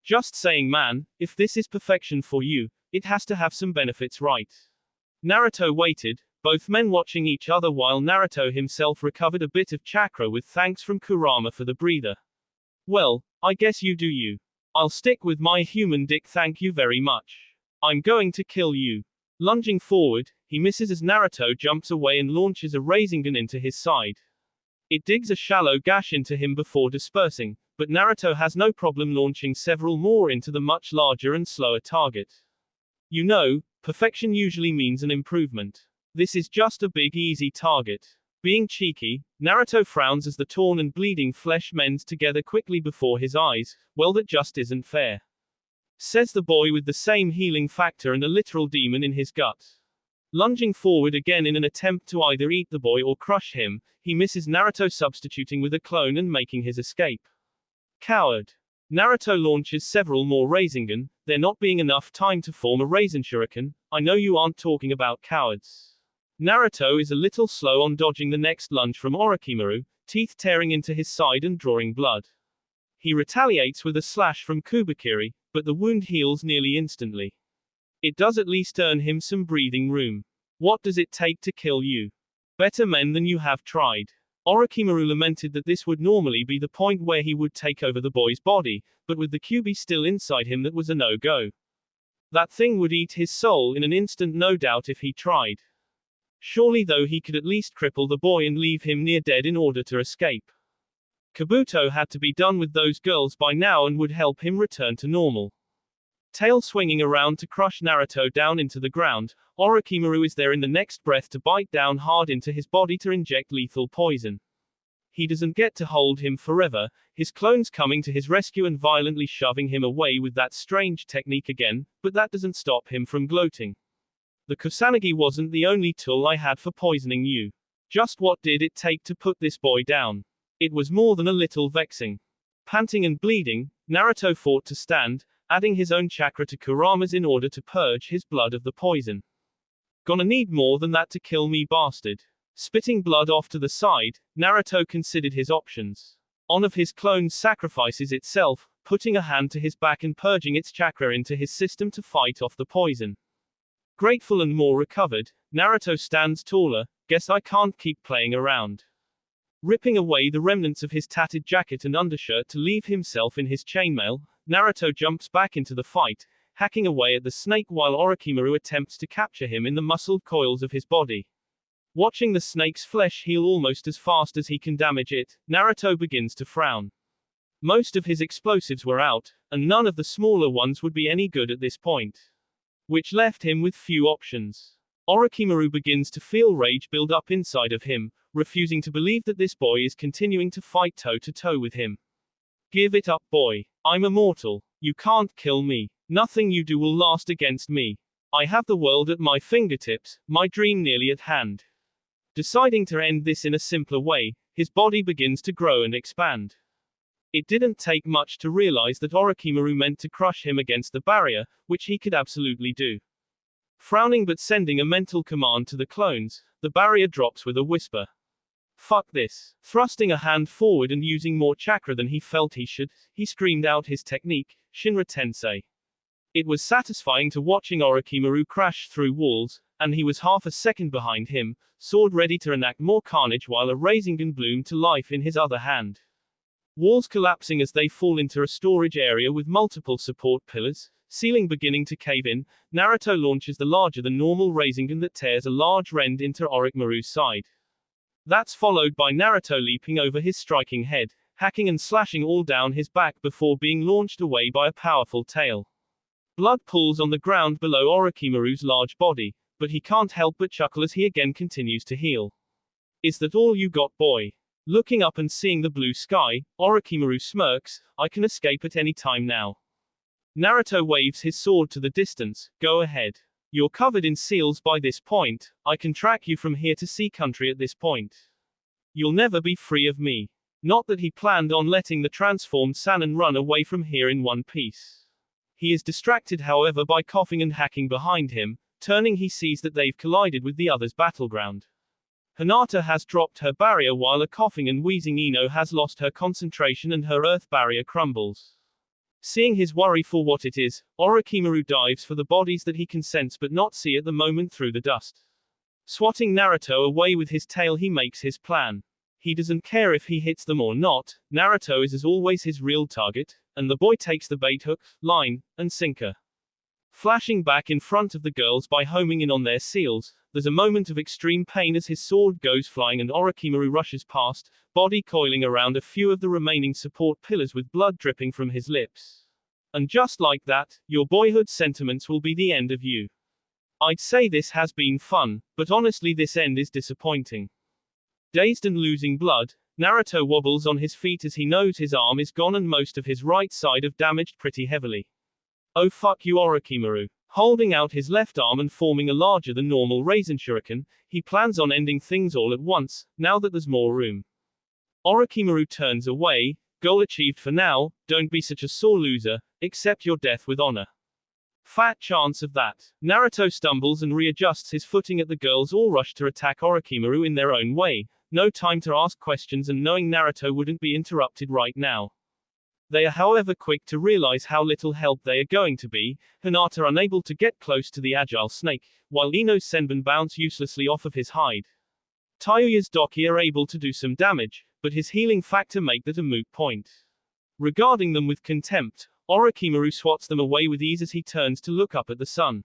Just saying man, if this is perfection for you, it has to have some benefits right? Naruto waited, both men watching each other while Naruto himself recovered a bit of chakra with thanks from Kurama for the breather. Well, I guess you do you. I'll stick with my human dick, thank you very much. I'm going to kill you. Lunging forward, he misses as Naruto jumps away and launches a Rasengan into his side. It digs a shallow gash into him before dispersing, but Naruto has no problem launching several more into the much larger and slower target. You know, perfection usually means an improvement. This is just a big easy target. Being cheeky, Naruto frowns as the torn and bleeding flesh mends together quickly before his eyes. Well, that just isn't fair. Says the boy with the same healing factor and a literal demon in his gut. Lunging forward again in an attempt to either eat the boy or crush him, he misses Naruto substituting with a clone and making his escape. Coward. Naruto launches several more Rasengan, there not being enough time to form a Rasen Shuriken. I know you aren't talking about cowards. Naruto is a little slow on dodging the next lunge from Orochimaru, teeth tearing into his side and drawing blood. He retaliates with a slash from Kubikiri, but the wound heals nearly instantly. It does at least earn him some breathing room. What does it take to kill you? Better men than you have tried. Orochimaru lamented that this would normally be the point where he would take over the boy's body, but with the Kyuubi still inside him that was a no-go. That thing would eat his soul in an instant, no doubt, if he tried. Surely though he could at least cripple the boy and leave him near dead in order to escape. Kabuto had to be done with those girls by now and would help him return to normal. Tail swinging around to crush Naruto down into the ground, Orochimaru is there in the next breath to bite down hard into his body to inject lethal poison. He doesn't get to hold him forever, his clones coming to his rescue and violently shoving him away with that strange technique again, but that doesn't stop him from gloating. The Kusanagi wasn't the only tool I had for poisoning you. Just what did it take to put this boy down? It was more than a little vexing. Panting and bleeding, Naruto fought to stand, adding his own chakra to Kurama's in order to purge his blood of the poison. Gonna need more than that to kill me, bastard. Spitting blood off to the side, Naruto considered his options. One of his clones sacrifices itself, putting a hand to his back and purging its chakra into his system to fight off the poison. Grateful and more recovered, Naruto stands taller. Guess I can't keep playing around. Ripping away the remnants of his tattered jacket and undershirt to leave himself in his chainmail, Naruto jumps back into the fight, hacking away at the snake while Orochimaru attempts to capture him in the muscled coils of his body. Watching the snake's flesh heal almost as fast as he can damage it, Naruto begins to frown. Most of his explosives were out, and none of the smaller ones would be any good at this point. Which left him with few options. Orochimaru begins to feel rage build up inside of him, refusing to believe that this boy is continuing to fight toe-to-toe with him. Give it up, boy. I'm immortal. You can't kill me. Nothing you do will last against me. I have the world at my fingertips, my dream nearly at hand. Deciding to end this in a simpler way, his body begins to grow and expand. It didn't take much to realize that Orochimaru meant to crush him against the barrier, which he could absolutely do. Frowning but sending a mental command to the clones, the barrier drops with a whisper. Fuck this. Thrusting a hand forward and using more chakra than he felt he should, he screamed out his technique, Shinra Tensei. It was satisfying to watching Orochimaru crash through walls, and he was half a second behind him, sword ready to enact more carnage while a Rasengan bloomed to life in his other hand. Walls collapsing as they fall into a storage area with multiple support pillars, ceiling beginning to cave in, Naruto launches the larger-than-normal Rasengan that tears a large rend into Orochimaru's side. That's followed by Naruto leaping over his striking head, hacking and slashing all down his back before being launched away by a powerful tail. Blood pools on the ground below Orochimaru's large body, but he can't help but chuckle as he again continues to heal. Is that all you got, boy? Looking up and seeing the blue sky, Orochimaru smirks, I can escape at any time now. Naruto waves his sword to the distance, go ahead. You're covered in seals by this point, I can track you from here to sea country at this point. You'll never be free of me. Not that he planned on letting the transformed Sannin run away from here in one piece. He is distracted however by coughing and hacking behind him, turning he sees that they've collided with the other's battleground. Hinata has dropped her barrier while a coughing and wheezing Ino has lost her concentration and her earth barrier crumbles. Seeing his worry for what it is, Orochimaru dives for the bodies that he can sense but not see at the moment through the dust. Swatting Naruto away with his tail he makes his plan. He doesn't care if he hits them or not, Naruto is as always his real target, and the boy takes the bait hook, line, and sinker. Flashing back in front of the girls by homing in on their seals, there's a moment of extreme pain as his sword goes flying and Orochimaru rushes past, body coiling around a few of the remaining support pillars with blood dripping from his lips. And just like that, your boyhood sentiments will be the end of you. I'd say this has been fun, but honestly this end is disappointing. Dazed and losing blood, Naruto wobbles on his feet as he knows his arm is gone and most of his right side have damaged pretty heavily. Oh fuck you Orochimaru. Holding out his left arm and forming a larger than normal Rasen Shuriken, he plans on ending things all at once, now that there's more room. Orochimaru turns away, goal achieved for now, don't be such a sore loser, accept your death with honor. Fat chance of that. Naruto stumbles and readjusts his footing at the girls all rush to attack Orochimaru in their own way, no time to ask questions and knowing Naruto wouldn't be interrupted right now. They are however quick to realize how little help they are going to be, Hinata unable to get close to the agile snake, while Ino's Senbon bounce uselessly off of his hide. Tayuya's Doki are able to do some damage, but his healing factor make that a moot point. Regarding them with contempt, Orochimaru swats them away with ease as he turns to look up at the sun.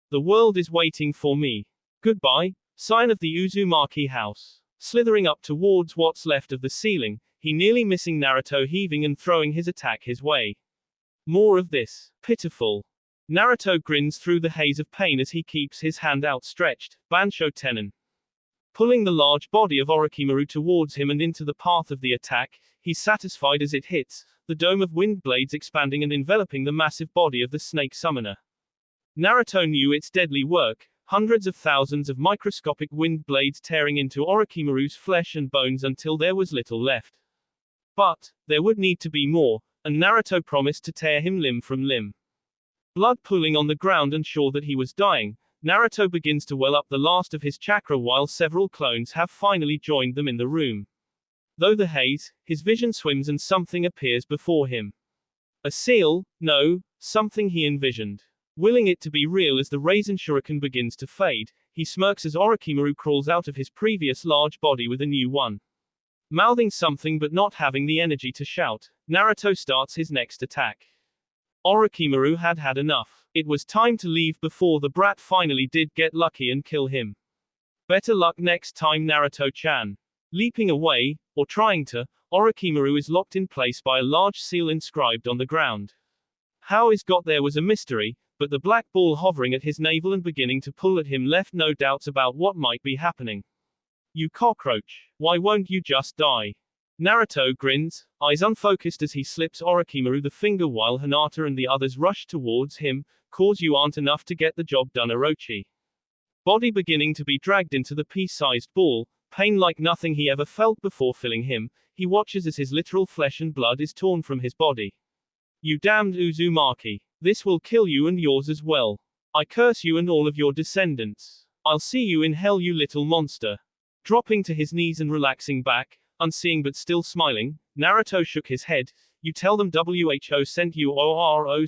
The world is waiting for me. Goodbye, sign of the Uzumaki house. Slithering up towards what's left of the ceiling, he nearly missing Naruto heaving and throwing his attack his way. More of this. Pitiful. Naruto grins through the haze of pain as he keeps his hand outstretched, Bansho Tenon. Pulling the large body of Orochimaru towards him and into the path of the attack, he's satisfied as it hits, the dome of wind blades expanding and enveloping the massive body of the snake summoner. Naruto knew its deadly work, hundreds of thousands of microscopic wind blades tearing into Orochimaru's flesh and bones until there was little left. But, there would need to be more, and Naruto promised to tear him limb from limb. Blood pooling on the ground and sure that he was dying, Naruto begins to well up the last of his chakra while several clones have finally joined them in the room. Though the haze, his vision swims and something appears before him. A seal? No, something he envisioned. Willing it to be real as the raisin shuriken begins to fade, he smirks as Orochimaru crawls out of his previous large body with a new one. Mouthing something but not having the energy to shout, Naruto starts his next attack. Orochimaru had had enough. It was time to leave before the brat finally did get lucky and kill him. Better luck next time, Naruto-chan. Leaping away, or trying to, Orochimaru is locked in place by a large seal inscribed on the ground. How is got there was a mystery, but the black ball hovering at his navel and beginning to pull at him left no doubts about what might be happening. You cockroach, why won't you just die? Naruto grins, eyes unfocused as he slips Orochimaru the finger while Hinata and the others rush towards him, cause you aren't enough to get the job done Orochi. Body beginning to be dragged into the pea-sized ball, pain like nothing he ever felt before filling him, he watches as his literal flesh and blood is torn from his body. You damned Uzumaki. This will kill you and yours as well. I curse you and all of your descendants. I'll see you in hell, you little monster. Dropping to his knees and relaxing back, unseeing but still smiling, Naruto shook his head. You tell them WHO sent you Orochimaru.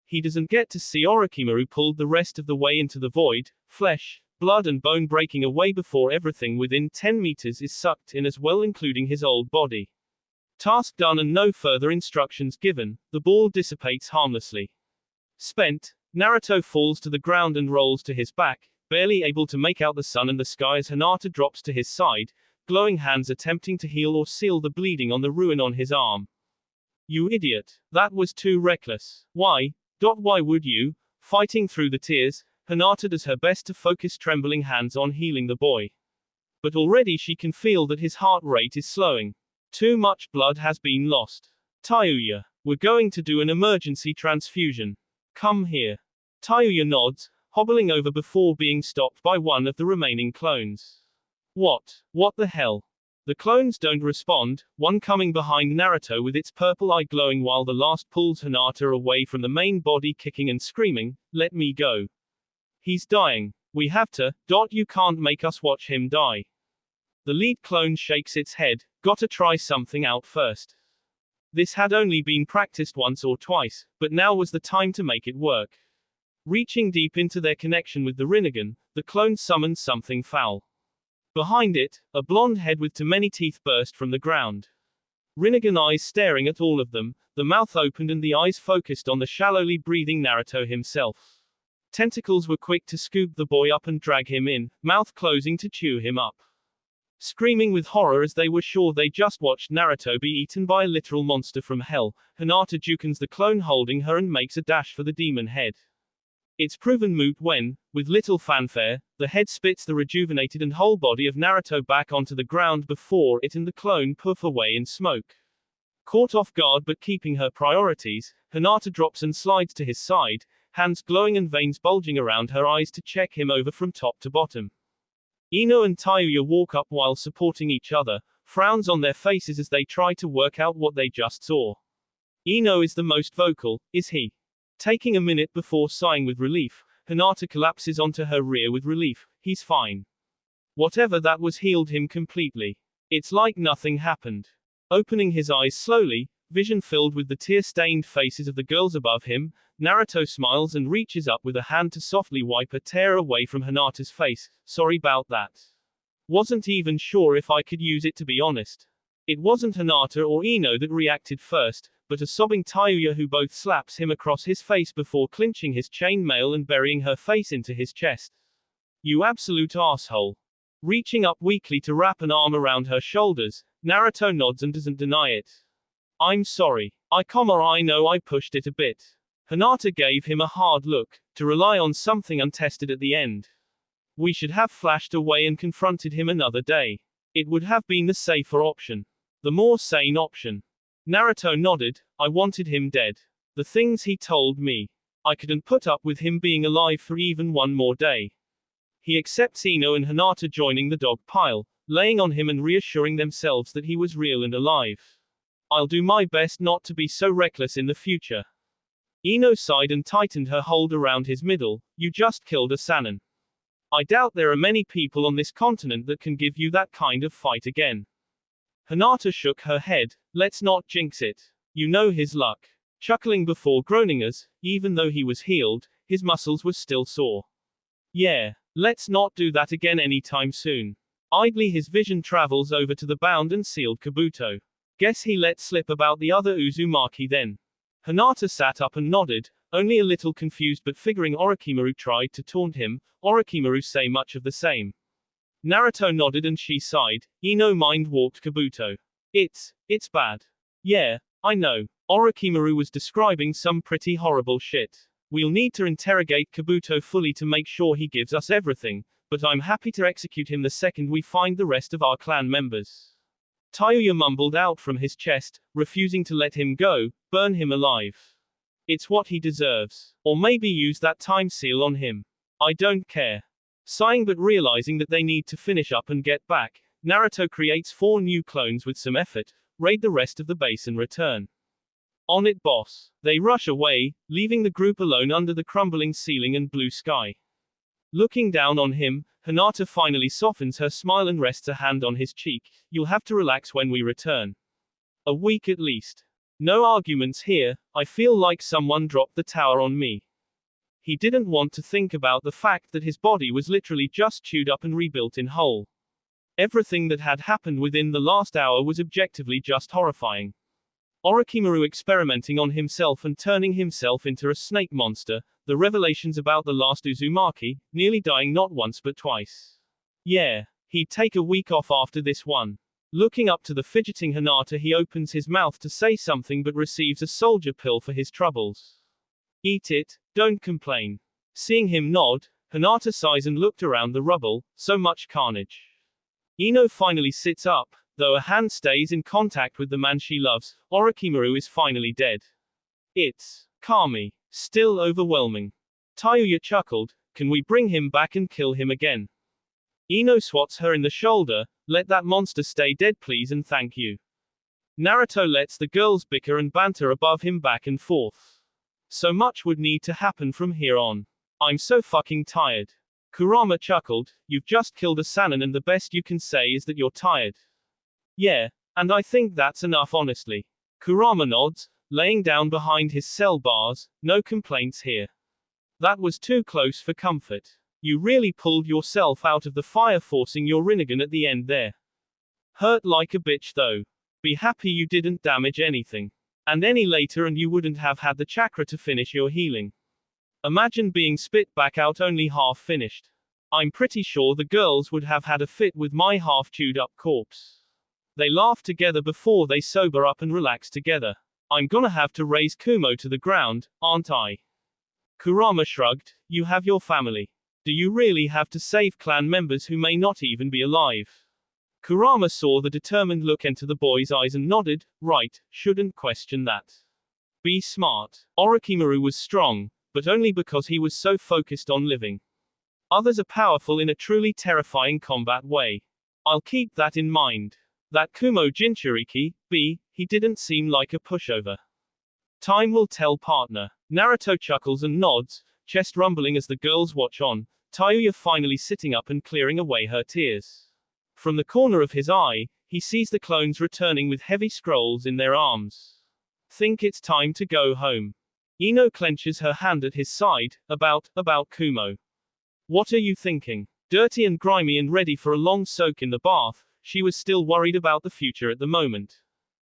He doesn't get to see Orochimaru pulled the rest of the way into the void, flesh, blood and bone breaking away before everything within 10 meters is sucked in as well, including his old body. Task done and no further instructions given, the ball dissipates harmlessly. Spent, Naruto falls to the ground and rolls to his back, barely able to make out the sun and the sky as Hinata drops to his side, glowing hands attempting to heal or seal the bleeding on the ruin on his arm. You idiot. That was too reckless. Why would you? Fighting through the tears, Hinata does her best to focus trembling hands on healing the boy. But already she can feel that his heart rate is slowing. Too much blood has been lost. Tayuya, we're going to do an emergency transfusion. Come here. Tayuya nods, hobbling over before being stopped by one of the remaining clones. What the hell? The clones don't respond, one coming behind Naruto with its purple eye glowing while the last pulls Hinata away from the main body kicking and screaming, let me go. He's dying. We have to, you can't make us watch him die. The lead clone shakes its head, gotta try something out first. This had only been practiced once or twice, but now was the time to make it work. Reaching deep into their connection with the Rinnegan, the clone summoned something foul. Behind it, a blonde head with too many teeth burst from the ground. Rinnegan eyes staring at all of them, the mouth opened and the eyes focused on the shallowly breathing Naruto himself. Tentacles were quick to scoop the boy up and drag him in, mouth closing to chew him up. Screaming with horror as they were sure they just watched Naruto be eaten by a literal monster from hell, Hinata jukens the clone holding her and makes a dash for the demon head. It's proven moot when, with little fanfare, the head spits the rejuvenated and whole body of Naruto back onto the ground before it and the clone puff away in smoke. Caught off guard but keeping her priorities, Hinata drops and slides to his side, hands glowing and veins bulging around her eyes to check him over from top to bottom. Ino and Tayuya walk up while supporting each other, frowns on their faces as they try to work out what they just saw. Ino is the most vocal, is he? Taking a minute before sighing with relief, Hinata collapses onto her rear with relief, he's fine. Whatever that was healed him completely. It's like nothing happened. Opening his eyes slowly, vision filled with the tear-stained faces of the girls above him, Naruto smiles and reaches up with a hand to softly wipe a tear away from Hinata's face. Sorry about that. Wasn't even sure if I could use it, to be honest. It wasn't Hinata or Ino that reacted first, but a sobbing Tayuya who both slaps him across his face before clinching his chainmail and burying her face into his chest. You absolute asshole. Reaching up weakly to wrap an arm around her shoulders, Naruto nods and doesn't deny it. I'm sorry. I know I pushed it a bit. Hinata gave him a hard look, to rely on something untested at the end. We should have flashed away and confronted him another day. It would have been the safer option. The more sane option. Naruto nodded, I wanted him dead. The things he told me. I couldn't put up with him being alive for even one more day. He accepts Ino and Hinata joining the dog pile, laying on him and reassuring themselves that he was real and alive. I'll do my best not to be so reckless in the future. Ino sighed and tightened her hold around his middle, you just killed a Sannin. I doubt there are many people on this continent that can give you that kind of fight again. Hinata shook her head, let's not jinx it. You know his luck. chuckling before groaning as, even though he was healed, his muscles were still sore. Yeah, let's not do that again anytime soon. Idly his vision travels over to the bound and sealed Kabuto. Guess he let slip about the other Uzumaki then. Hinata sat up and nodded, only a little confused but figuring Orochimaru tried to taunt him, Orochimaru say much of the same. Naruto nodded and she sighed, Ino mind-walked Kabuto. It's bad. Yeah, I know. Orochimaru was describing some pretty horrible shit. We'll need to interrogate Kabuto fully to make sure he gives us everything, but I'm happy to execute him the second we find the rest of our clan members. Tayuya mumbled out from his chest, refusing to let him go, burn him alive. It's what he deserves. Or maybe use that time seal on him. I don't care. Sighing but realizing that they need to finish up and get back, Naruto creates 4 new clones with some effort, raid the rest of the base and return. On it, boss. They rush away, leaving the group alone under the crumbling ceiling and blue sky. Looking down on him, Hinata finally softens her smile and rests a hand on his cheek. You'll have to relax when we return. A week at least. No arguments here, I feel like someone dropped the tower on me. He didn't want to think about the fact that his body was literally just chewed up and rebuilt in whole. Everything that had happened within the last hour was objectively just horrifying. Orochimaru experimenting on himself and turning himself into a snake monster, the revelations about the last Uzumaki, nearly dying not once but twice. Yeah, he'd take a week off after this one. Looking up to the fidgeting Hinata, he opens his mouth to say something but receives a soldier pill for his troubles. Eat it, don't complain. Seeing him nod, Hinata sighs and looked around the rubble, so much carnage. Ino finally sits up, though a hand stays in contact with the man she loves. Orochimaru is finally dead. It's Kami. Still overwhelming. Tayuya chuckled, can we bring him back and kill him again? Ino swats her in the shoulder, let that monster stay dead please and thank you. Naruto lets the girls bicker and banter above him back and forth. So much would need to happen from here on. I'm so fucking tired. Kurama chuckled, you've just killed a Sannin and the best you can say is that you're tired. Yeah, and I think that's enough honestly. Kurama nods, laying down behind his cell bars, no complaints here. That was too close for comfort. You really pulled yourself out of the fire forcing your Rinnegan at the end there. Hurt like a bitch though. Be happy you didn't damage anything. And any later and you wouldn't have had the chakra to finish your healing. Imagine being spit back out only half finished. I'm pretty sure the girls would have had a fit with my half chewed up corpse. They laugh together before they sober up and relax together. I'm gonna have to raise Kumo to the ground, aren't I? Kurama shrugged, you have your family. Do you really have to save clan members who may not even be alive? Kurama saw the determined look enter the boy's eyes and nodded, right, shouldn't question that. Be smart. Orochimaru was strong, but only because he was so focused on living. Others are powerful in a truly terrifying combat way. I'll keep that in mind. That Kumo Jinchuriki, he didn't seem like a pushover. Time will tell partner. Naruto chuckles and nods, chest rumbling as the girls watch on, Tayuya finally sitting up and clearing away her tears. From the corner of his eye, he sees the clones returning with heavy scrolls in their arms. Think it's time to go home. Ino clenches her hand at his side, about Kumo. What are you thinking? Dirty and grimy and ready for a long soak in the bath, she was still worried about the future at the moment.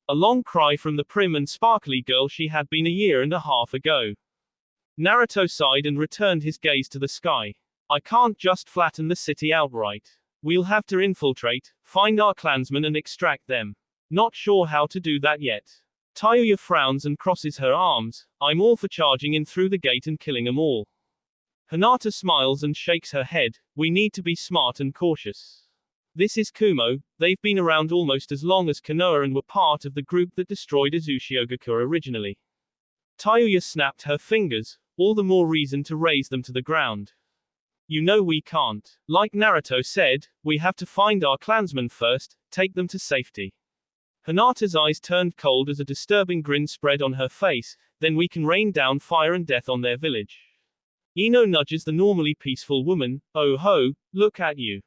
A long cry from the prim and sparkly girl she had been a year and a half ago. Naruto sighed and returned his gaze to the sky. I can't just flatten the city outright. We'll have to infiltrate, find our clansmen and extract them. Not sure how to do that yet. Tayuya frowns and crosses her arms, I'm all for charging in through the gate and killing them all. Hinata smiles and shakes her head, we need to be smart and cautious. This is Kumo, they've been around almost as long as Konoha and were part of the group that destroyed Uzushiogakure originally. Tayuya snapped her fingers, all the more reason to raise them to the ground. You know we can't. Like Naruto said, we have to find our clansmen first, take them to safety. Hinata's eyes turned cold as a disturbing grin spread on her face, then we can rain down fire and death on their village. Ino nudges the normally peaceful woman, oh ho, look at you.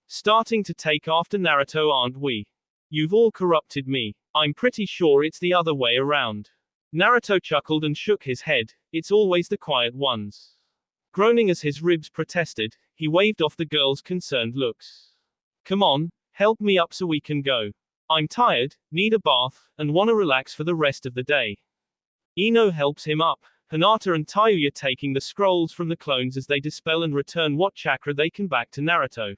Starting to take after Naruto aren't we? You've all corrupted me. I'm pretty sure it's the other way around. Naruto chuckled and shook his head, it's always the quiet ones. Groaning as his ribs protested, he waved off the girl's concerned looks. Come on, help me up so we can go. I'm tired, need a bath, and wanna relax for the rest of the day. Ino helps him up, Hinata and Tayuya taking the scrolls from the clones as they dispel and return what chakra they can back to Naruto.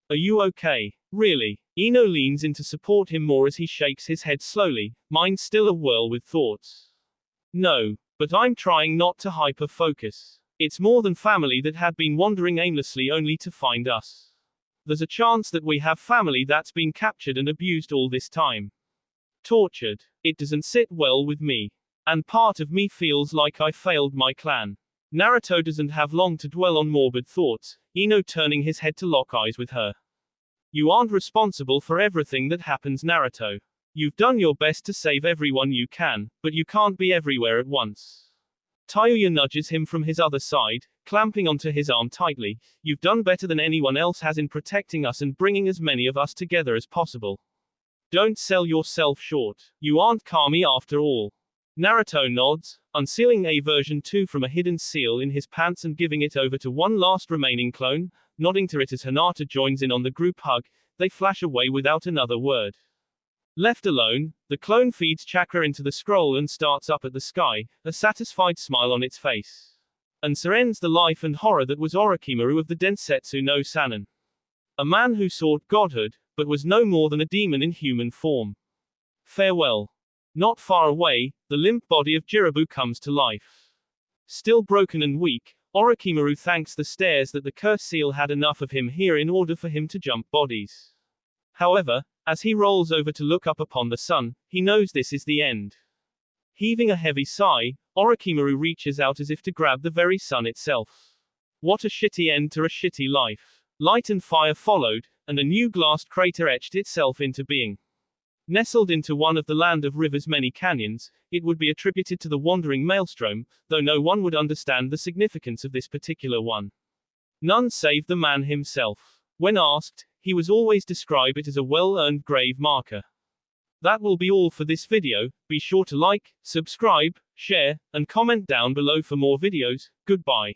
Are you okay? Really? Ino leans in to support him more as he shakes his head slowly, mind still awhirl with thoughts. No, but I'm trying not to hyper-focus. It's more than family that had been wandering aimlessly only to find us. There's a chance that we have family that's been captured and abused all this time. Tortured. It doesn't sit well with me. And part of me feels like I failed my clan. Naruto doesn't have long to dwell on morbid thoughts, Ino turning his head to lock eyes with her. You aren't responsible for everything that happens, Naruto. You've done your best to save everyone you can, but you can't be everywhere at once. Tayuya nudges him from his other side, clamping onto his arm tightly. You've done better than anyone else has in protecting us and bringing as many of us together as possible. Don't sell yourself short. You aren't Kami after all. Naruto nods, unsealing a version 2 from a hidden seal in his pants and giving it over to one last remaining clone, nodding to it as Hinata joins in on the group hug. They flash away without another word. Left alone, the clone feeds chakra into the scroll and starts up at the sky, a satisfied smile on its face. And so ends the life and horror that was Orochimaru of the Densetsu no Sannin. A man who sought godhood, but was no more than a demon in human form. Farewell. Not far away, the limp body of Jobu comes to life. Still broken and weak, Orochimaru thanks the stairs that the curse seal had enough of him here in order for him to jump bodies. However, as he rolls over to look up upon the sun, he knows this is the end. Heaving a heavy sigh, Orochimaru reaches out as if to grab the very sun itself. What a shitty end to a shitty life. Light and fire followed, and a new glassed crater etched itself into being. Nestled into one of the land of river's many canyons, it would be attributed to the wandering maelstrom, though no one would understand the significance of this particular one. None save the man himself. When asked, he was always describe it as a well-earned grave marker. That will be all for this video. Be sure to like, subscribe, share, and comment down below for more videos. Goodbye.